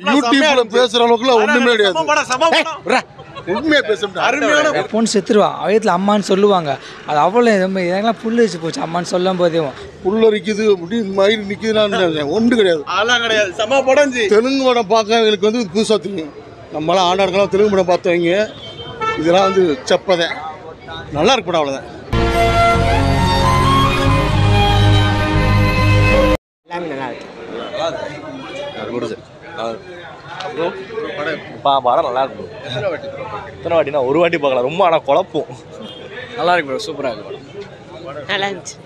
யூடியூப்ல பேசுற அளவுக்குலாம் ஒண்ணுமே கிடையாது. உண்மையா பேசுறேன். பொண்ணு செத்துருவான் வயத்துல அம்மான்னு சொல்லுவாங்க. அது அவ்வளோ இதெல்லாம் புல்லு வச்சு போச்சு அம்மான்னு சொல்லும் போதே. புல்லரிக்குது அப்படி மயிர் நிக்குதுன்னு ஒன்று கிடையாது. அதெல்லாம் கிடையாது. செம படம். தெலுங்கு படம் பார்க்கறவங்களுக்கு வந்து புதுசாக தெரியும். நம்மளாம் ஆண்டாடுக்கலாம் தெலுங்கு படம் பார்த்தவங்க இதெல்லாம் வந்து செப்பதேன் நல்லா இருக்கு படம். அவ்வளோதான். எல்லாமே நல்லா இருக்கு. படம் நல்லா இருக்கும். எத்தனை வாட்டினா ஒரு வாட்டி பார்க்கலாம். ரொம்ப ஆனால் குழப்பம். நல்லா இருக்கு ப்ரோ. சூப்பராக இருக்கு படம். நல்லா இருந்துச்சு.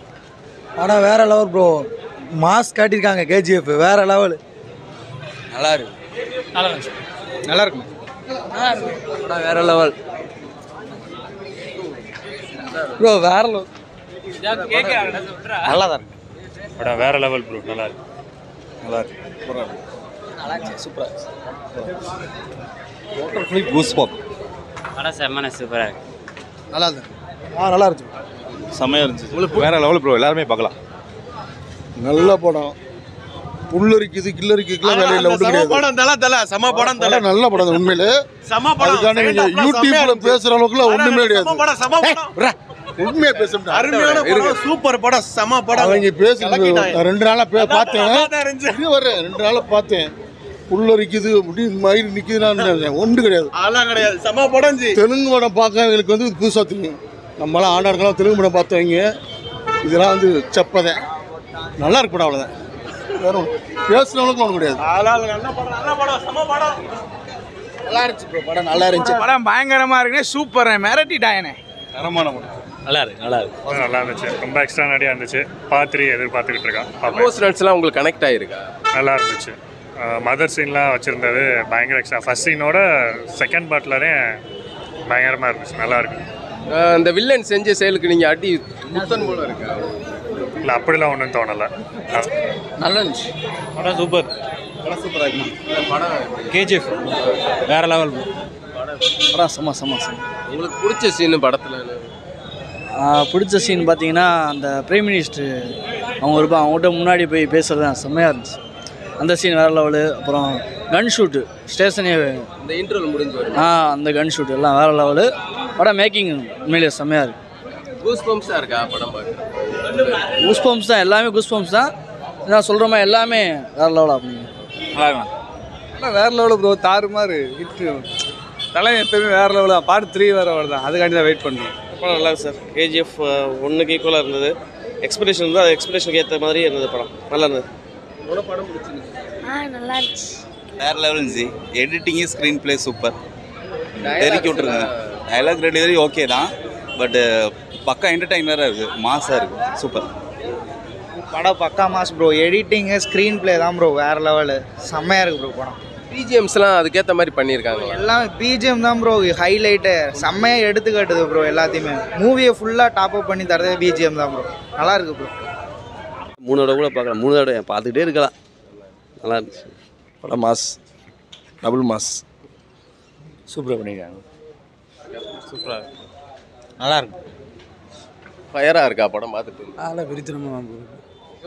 படம் வேற லெவல் ப்ரோ. மாஸ் காட்டியிருக்காங்க. கேஜிஎஃப் வேற லெவல். நல்லா இருக்கு. நல்லா இருந்துச்சு. நல்லா இருக்கும். படம் வேற லெவல் ப்ரோ. வேற லெவல். நல்லா தான் இருக்கு. படம் வேற லெவல் ப்ரோ. நல்லா இருக்கு. நல்லா இருக்கு. நல்லா இருந்துச்சு. சூப்பராக இருந்துச்சு. படம் செம்ம சூப்பராக இருக்கு. நல்லா இருக்கு. நல்லா இருந்துச்சு. செம்மையாக இருந்துச்சு. வேற லெவல் ப்ரோ. எல்லாருமே பார்க்கலாம். நல்ல படம். புல்லரிக்குது கில்லரிக்குலாம் வேலையில் ஒன்று கிடையாது. படம் தல செம படம். தல நல்ல படம் உண்மையிலே. செம படம். அதுக்கான யூடியூப்ல பேசுற அளவுக்குலாம் ஒண்ணுமே கிடையாது. செம படம். உண்மையா பேசுறேன். அருமையான படம். சூப்பர் படம். செம படம். அவங்க பேசுறது 2 நாளா பார்த்தேன். 2 நாளா பார்த்தேன். புல்லரிக்குது அப்படி மயிர் நிக்குதுன்னு ஒன்று கிடையாது. அதெல்லாம் கிடையாது. செம படம். தெலுங்கு படம் பார்க்கறவங்களுக்கு வந்து புதுசாக தெரியும். நம்மளாம் ஆண்டாடுக்கலாம் தெலுங்கு படம் பார்த்தவங்க இதெல்லாம் வந்து செப்பதேன் நல்லா இருக்கு படம். அவ்வளோதான். வேற பேசுறவங்களுக்கு ஒன்றும் கிடையாது. நல்லா இருந்துச்சு ப்ரோ. படம் நல்லா இருந்துச்சு. படம் பயங்கரமா இருக்குண்ணே. சூப்பர். மிரட்டிட்டாயனே. தரமான படம். நல்லா இருக்கு. நல்லா இருக்கு. நல்லா இருந்துச்சு. ரொம்ப எக்ஸ்ட்ரா நடியா இருந்துச்சு. பார்த்து எதிர்பார்த்துக்கிட்டு இருக்கான். எமோஷனல்ஸ்லாம் உங்களுக்கு கனெக்ட் ஆகிருக்கா? நல்லா இருந்துச்சு. மதர் சீன்லாம் வச்சுருந்தது பயங்கர எக்ஸ்ட்ரா. ஃபர்ஸ்ட் சீனோட செகண்ட் பார்ட்லரே பயங்கரமாக இருந்துச்சு. நல்லா இருக்கு. இந்த வில்லன் செஞ்ச செயலுக்கு நீங்கள் அடி முத்தன் போல இருக்கா? இல்லை அப்படிலாம் ஒன்றும் தோணலை. நல்லா இருந்துச்சு. படம் சூப்பர். படம் சூப்பராக இருக்கு. படம் கேஜிஎஃப் வேற லெவல். படம் செம்ம. உங்களுக்கு பிடிச்ச சீனு படத்தில்? பிடிச்ச சீன் பார்த்தீங்கன்னா அந்த பிரைம் மினிஸ்டர் அவங்ககிட்ட முன்னாடி போய் பேசுறது தான் செம்மையாக இருந்துச்சு. அந்த சீன் வேறு லெவலு. அப்புறம் கன் ஷூட்டு ஸ்டேஷனே இந்த இன்டர்வல் முடிஞ்சு வரும். அந்த கன் ஷூட் எல்லாம் வேறு லெவலு. படம் மேக்கிங் உண்மையிலே செம்மையாக இருக்குது. கூஸ்பம்ஸாக இருக்கா படம் பார்க்க? கூஸ்பம்ஸ் தான். எல்லாமே கூஸ்பம்ஸ் தான். நான் சொல்கிற மாதிரி எல்லாமே வேறு லெவலாக அப்படிங்க. நல்லா இருக்கும். ஆனால் வேற லெவலு ப்ரோ. தாறுமாறு ஹிட்டு. தலை எப்பவுமே வேற லெவலு. பார்ட் 3 வேற தான். அதுக்காண்டி தான் வெயிட் பண்ணுறோம். படம் நல்லா இருக்கு சார். கேஜிஎஃப் 1க்கு ஈக்குவலாக இருந்தது. எக்ஸ்பெக்டேஷன் இருந்தது. அது எக்ஸ்பெக்டேஷனுக்கு ஏற்ற மாதிரி இருந்தது. படம் நல்லா இருந்தது. படம் பிடிச்சிருக்கு. நல்லா இருந்துச்சு. வேற லெவல் இருந்துச்சு. Editing screenplay super. தெறிக்கி விட்டுருங்க. டைலாக் டெலிவரி ஓகே தான். பட்டு பக்கா என்டர்டைனராக இருக்குது. மாஸாக இருக்குது. சூப்பர். படம் பக்கா mass bro. Editing screen play தான் ப்ரோ வேறு லெவலு. செம்மையாக இருக்குது ப்ரோ படம். பிஜிஎம்ஸ்லாம் அதுக்கேற்ற மாதிரி பண்ணியிருக்காங்க. எல்லாம் பிஜிஎம் தான் ப்ரோ ஹைலைட்டு. செம்மையாக எடுத்துக்காட்டுது ப்ரோ. எல்லாத்தையுமே மூவியை ஃபுல்லாக டாப் அப் பண்ணி தரது பிஜிஎம் தான் ப்ரோ. நல்லா இருக்குது ப்ரோ. 3 தடவை கூட பார்க்கலாம். 3 தடவை பார்த்துக்கிட்டே இருக்கலாம். நல்லா இருந்துச்சு. படம் மாஸ். Double mass. சூப்பராக பண்ணியிருக்காங்க. சூப்பராக இருக்கு. நல்லா இருக்கு. ஃபயராக இருக்கா படம் பார்த்துட்டு? அதெல்லாம் விரித்தனமாக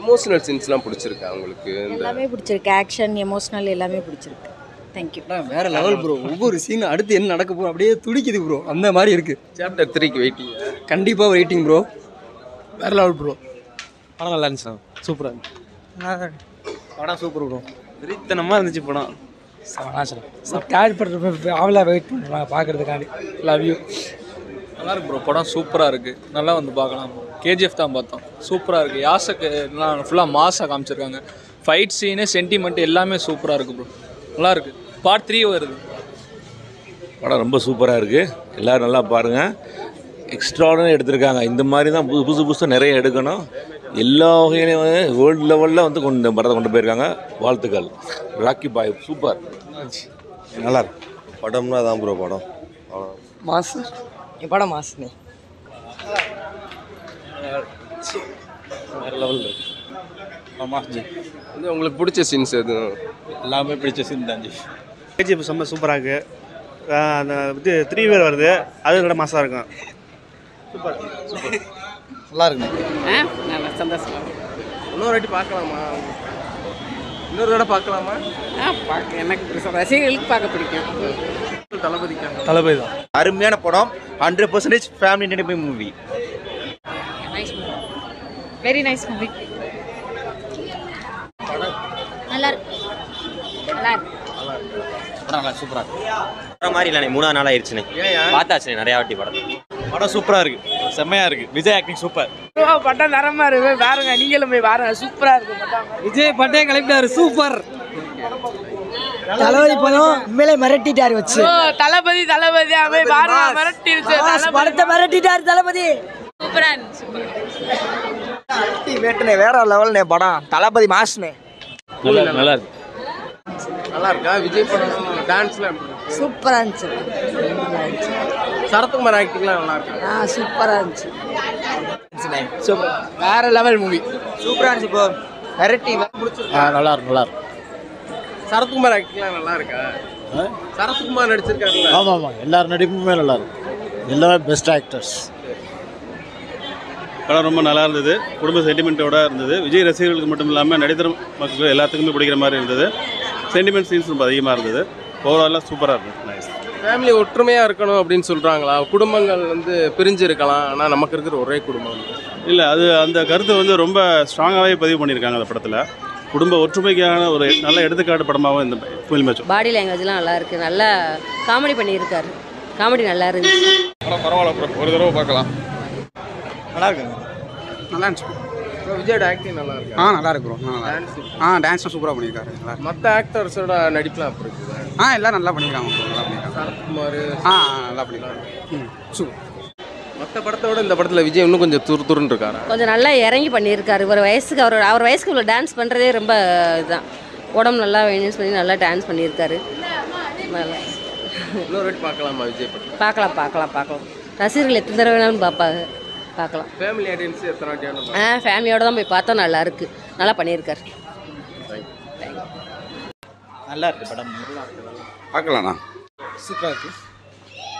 எமோஷனல் சீன்ஸ்லாம் பிடிச்சிருக்கா உங்களுக்கு? எல்லாமே பிடிச்சிருக்கு. ஆக்ஷன் எமோஷனல் எல்லாமே பிடிச்சிருக்கு. தேங்க்யூ. வேற லெவல் ப்ரோ. ஒவ்வொரு சீன் அடுத்து என்ன நடக்க போகிறோம் அப்படியே துடிக்குது ப்ரோ. அந்த மாதிரி இருக்குது. சாப்டர் 3க்கு வெயிட்டிங். கண்டிப்பாக வெயிட்டிங் ப்ரோ. வேற லெவல் ப்ரோ. படம் நல்லா இருந்துச்சு. சூப்பராக இருந்துச்சு. படம் சூப்பர் ப்ரோ. விரித்தனமாக இருந்துச்சு படம். கேரக்டர் அவளா வெயிட் பண்ணுறாங்க பார்க்குறதுக்காண்டி. Love you. நல்லா இருக்கு ப்ரோ. படம் சூப்பராக இருக்குது. நல்லா வந்து பார்க்கலாம். கேஜிஎஃப் தான் பார்த்தோம். சூப்பராக இருக்குது. யாசக்கு எல்லாம் ஃபுல்லாக மாஸாக காமிச்சிருக்காங்க. ஃபைட் சீனு சென்டிமெண்ட் எல்லாமே சூப்பராக இருக்குது ப்ரோ. நல்லா இருக்குது. பார்ட் 3 வருது. படம் ரொம்ப சூப்பராக இருக்குது. எல்லோரும் நல்லா பாருங்கள். எக்ஸ்ட்ராடனரி எடுத்திருக்காங்க. இந்த மாதிரி தான் புதுசாக நிறைய எடுக்கணும். எல்லா வகையிலையும் வேர்ல்டு லெவலில் வந்து இந்த படத்தை கொண்டு போயிருக்காங்க. வாழ்த்துக்கள். ராக்கி பாய் சூப்பர். நல்லா இருக்கு. படம்னா தான் ப்ரோ படம். மாஸ். என் படம் மாஸ்னே. வேறு லெவலில் இருக்கு. ஆமாம் ஜி. வந்து உங்களுக்கு பிடிச்ச சீன்ஸ் எதுவும்? எல்லாமே பிடிச்ச சீன் தான் ஜி. கேஜிஎஃப் செம்ம சூப்பராக இருக்குது. அந்த இது 3 பேர் வருது. அது கூட மாசாக இருக்கும். சூப்பர். நல்லா இருக்குண்ணே. நல்லா சந்தோஷமா. இன்னொரு வாட்டி பார்க்கலாமா? இன்னொரு தடவை பார்க்கலாமா? எனக்கு ரசிகர்களுக்கு பார்க்க பிடிக்கும். தளபதிக்காக தளபதி தான். அருமையான படம், 100% family entertainment movie. Very nice movie. நல்லா இருக்கு. நல்லா இருக்கு. படம் சூப்பரா இருக்கு. மாதிரி இல்லை, 3 நாள் ஆயிடுச்சுண்ணே. பார்த்தாச்சுண்ணே நிறையா வாட்டி படம். படம் சூப்பராக இருக்குது, செம்மையாக இருக்குது. Vijay acting super. பட்டம் தரமா இருக்கு, பாருங்க, நீங்களும் போய் பாருங்க, சூப்பரா இருக்கு. விஜய் பட்டையை கிளப்பிட்டாரு, சூப்பர். தளபதி படம் உண்மையிலே மிரட்டிட்டாரு வச்சு. தளபதி அவன் பாருங்க, மிரட்டிருச்சு. படத்தை மிரட்டிட்டாரு தளபதி. சூப்பரா இருந்துச்சு. வேட்டுனே வேற லெவல்னே படம். தளபதி மாஸ்னே. நல்லா இருக்கு. நல்லா இருக்கா? விஜய் படம் டான்ஸ்ல சூப்பரா இருந்துச்சு. சரத்குமார் ஆக்டிங்லாம் நல்லா இருக்கா? சூப்பரா இருந்துச்சு. சூப்பர், வேற லெவல் மூவி. சூப்பரா இருந்துச்சு ப்ரோ. மிரட்டி நல்லா இருக்கு. சரத்குமார் ஆக்டிங்லாம் நல்லா இருக்கா? சரத்குமார் நடிச்சிருக்காருல்ல? ஆமாம், எல்லார் நடிப்புமே நல்லா இருக்கு. எல்லாமே பெஸ்ட் ஆக்டர்ஸ். படம் ரொம்ப நல்லா இருந்தது. குடும்ப சென்டிமெண்ட்டோட இருந்தது. விஜய் ரசிகர்களுக்கு மட்டும் இல்லாமல் நடிகர் மக்கள் எல்லாத்துக்குமே பிடிக்கிற மாதிரி இருந்தது. சென்டிமெண்ட் சீன்ஸ் ரொம்ப அதிகமாக இருந்தது. ஓவராலாக சூப்பராக இருந்தது. நைஸ். ஃபேமிலி ஒற்றுமையாக இருக்கணும் அப்படின்னு சொல்கிறாங்களா? குடும்பங்கள் வந்து பிரிஞ்சு இருக்கலாம், ஆனால் நமக்கு இருக்கிற ஒரே குடும்பம். இல்லை, அது அந்த கருத்தை ரொம்ப ஸ்ட்ராங்காகவே பதிவு பண்ணியிருக்காங்க அந்த படத்தில். குடும்ப ஒற்றுமைக்கான ஒரு நல்ல எடுத்துக்காட்டு படமாகவும் இந்த ஃபில்ம் வச்சு. பாடி லாங்குவேஜ்லாம் நல்லா இருக்கு. நல்லா காமெடி பண்ணியிருக்காரு. காமெடி நல்லா இருந்துச்சு. படம் பரவாயில்ல ப்ரோ, ஒரு தடவை பார்க்கலாம். நல்லா இருக்குங்க. நல்லா இருந்துச்சு. விஜயோட ஆக்டிங் நல்லா இருக்கு. நல்லா இருக்கு ப்ரோ. டான்ஸ் சூப்பரா பண்ணிருக்காரு. மற்ற ஆக்டர்ஸோட நடிப்புலாம் அப்படி இருக்குது. எல்லாம் நல்லா பண்ணிருக்காங்க ப்ரோ. நல்லா பண்ணிருக்காங்க. சரத்குமார் நல்லா பண்ணிருக்காங்க. சூப்பர். மற்ற படத்தோட இந்த படத்தில் விஜய் இன்னும் கொஞ்சம் துருன்னு இருக்காரு. கொஞ்சம் நல்லா இறங்கி பண்ணியிருக்காரு. ஒரு வயசுக்கு அவர் வயசுக்கு இவ்வளோ டான்ஸ் பண்ணுறதே ரொம்ப இதுதான். உடம்பு நல்லா யூஸ் பண்ணி நல்லா டான்ஸ் பண்ணியிருக்காரு. நல்லா இன்னொரு வாட்டி பார்க்கலாமா விஜய் படம்? பார்க்கலாம். ரசிகர்கள் எத்தனை தடவை வேணாலும் பார்க்கலாம். ஃபேமிலி ஆடியன்ஸ் எத்தனை வாட்டி? ஃபேமிலியோட தான் போய் பார்த்தோம். நல்லா இருக்கு. நல்லா பண்ணியிருக்காரு. நல்லா இருக்கு படம். பார்க்கலாம்ண்ணா. சூப்பராக இருக்கு.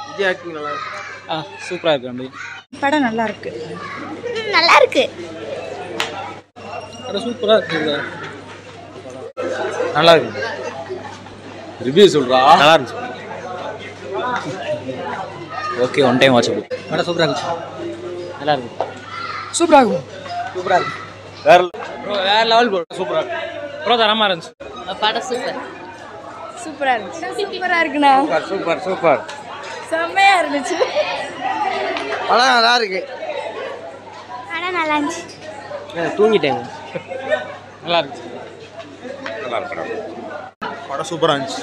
விஜய் ஆக்டிங் நல்லா இருக்கு. சூப்பராக இருக்கு தம்பி. படம் நல்லா இருக்கு. நல்லா இருக்கு. படம் சூப்பராக இருக்கு. நல்லா இருக்கு. ரிவ்யூ சொல்கிறா? நல்லா இருந்துச்சு. Okay, one time watch. படம் சூப்பராக இருந்துச்சு. நல்லா இருக்கு. சூப்பரா இருக்கும். வேற லெவல் ப்ரோ. சூப்பராக இருக்கு ப்ரோ. தரமாக இருந்துச்சு. படம் சூப்பரா இருந்துச்சு. சூப்பரா இருக்குண்ணா. சூப்பர். செம்மையா இருந்துச்சு. படம் நல்லா இருக்கு. படம் நல்லா இருந்துச்சு. தூங்கிட்டேங்க. நல்லா இருந்துச்சு. நல்லா இருக்கு படம் சூப்பராக இருந்துச்சு.